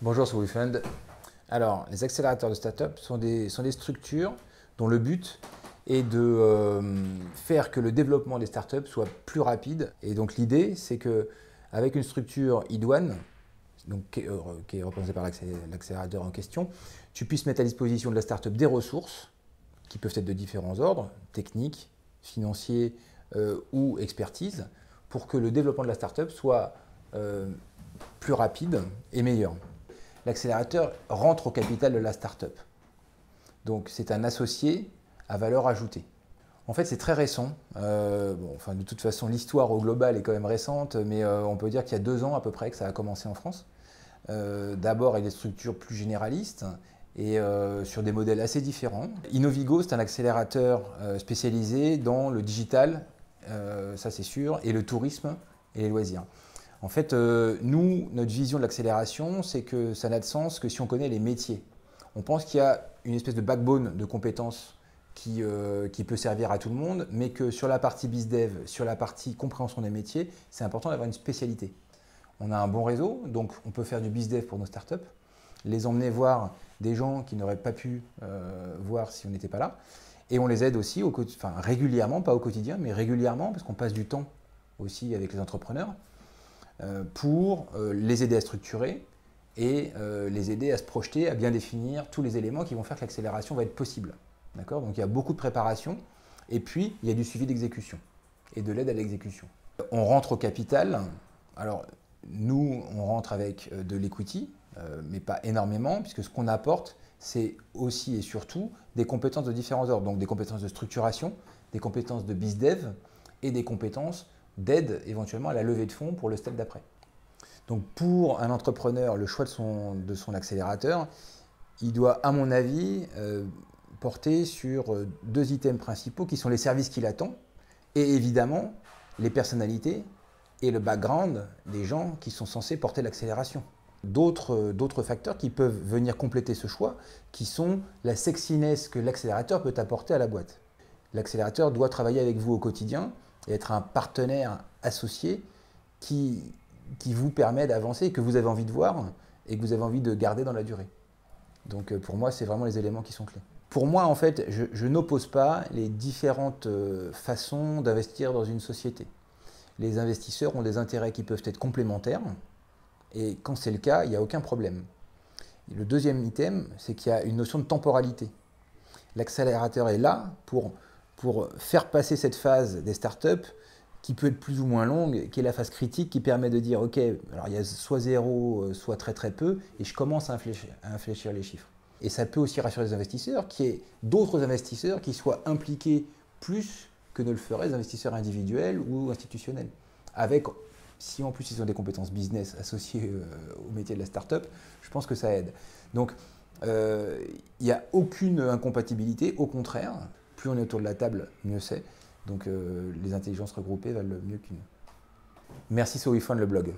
Bonjour, c'est WeFund. Alors, les accélérateurs de start-up sont des structures dont le but est de faire que le développement des startups soit plus rapide. Et donc l'idée, c'est qu'avec une structure idoine, donc, qui est représentée par l'accélérateur en question, tu puisses mettre à disposition de la startup des ressources qui peuvent être de différents ordres, techniques, financiers ou expertise, pour que le développement de la startup soit plus rapide et meilleur. L'accélérateur rentre au capital de la start-up. Donc c'est un associé à valeur ajoutée. En fait, c'est très récent. De toute façon, l'histoire au global est quand même récente, mais on peut dire qu'il y a 2 ans à peu près que ça a commencé en France. D'abord avec des structures plus généralistes et sur des modèles assez différents. Innovigo, c'est un accélérateur spécialisé dans le digital, ça c'est sûr, et le tourisme et les loisirs. En fait, nous, notre vision de l'accélération, c'est que ça n'a de sens que si on connaît les métiers. On pense qu'il y a une espèce de backbone de compétences qui peut servir à tout le monde, mais que sur la partie BizDev, sur la partie compréhension des métiers, c'est important d'avoir une spécialité. On a un bon réseau, donc on peut faire du BizDev pour nos startups, les emmener voir des gens qui n'auraient pas pu voir si on n'était pas là, et on les aide aussi régulièrement, pas au quotidien, mais régulièrement, parce qu'on passe du temps aussi avec les entrepreneurs, pour les aider à structurer et les aider à se projeter, à bien définir tous les éléments qui vont faire que l'accélération va être possible. D'accord ? Donc il y a beaucoup de préparation et puis il y a du suivi d'exécution et de l'aide à l'exécution. On rentre au capital. Alors nous, on rentre avec de l'equity, mais pas énormément, puisque ce qu'on apporte, c'est aussi et surtout des compétences de différents ordres. Donc des compétences de structuration, des compétences de bizdev et des compétences d'aide éventuellement à la levée de fonds pour le step d'après. Donc pour un entrepreneur, le choix de son accélérateur, il doit, à mon avis, porter sur 2 items principaux qui sont les services qu'il attend et évidemment les personnalités et le background des gens qui sont censés porter l'accélération. D'autres facteurs qui peuvent venir compléter ce choix, qui sont la sexiness que l'accélérateur peut apporter à la boîte. L'accélérateur doit travailler avec vous au quotidien et être un partenaire associé qui vous permet d'avancer, que vous avez envie de voir et que vous avez envie de garder dans la durée. Donc pour moi, c'est vraiment les éléments qui sont clés. Pour moi, en fait, je n'oppose pas les différentes façons d'investir dans une société. Les investisseurs ont des intérêts qui peuvent être complémentaires et quand c'est le cas, il n'y a aucun problème. Le deuxième item, c'est qu'il y a une notion de temporalité. L'accélérateur est là pour faire passer cette phase des startups qui peut être plus ou moins longue, qui est la phase critique qui permet de dire ok, alors il y a soit zéro, soit très très peu, et je commence à infléchir les chiffres. Et ça peut aussi rassurer les investisseurs, qu'il y ait d'autres investisseurs qui soient impliqués plus que ne le feraient les investisseurs individuels ou institutionnels. Avec, si en plus ils ont des compétences business associées au métier de la startup, je pense que ça aide. Donc il n'y a aucune incompatibilité, au contraire, plus on est autour de la table, mieux c'est. Donc les intelligences regroupées valent mieux qu'une. Merci, c'est WeFund, le blog.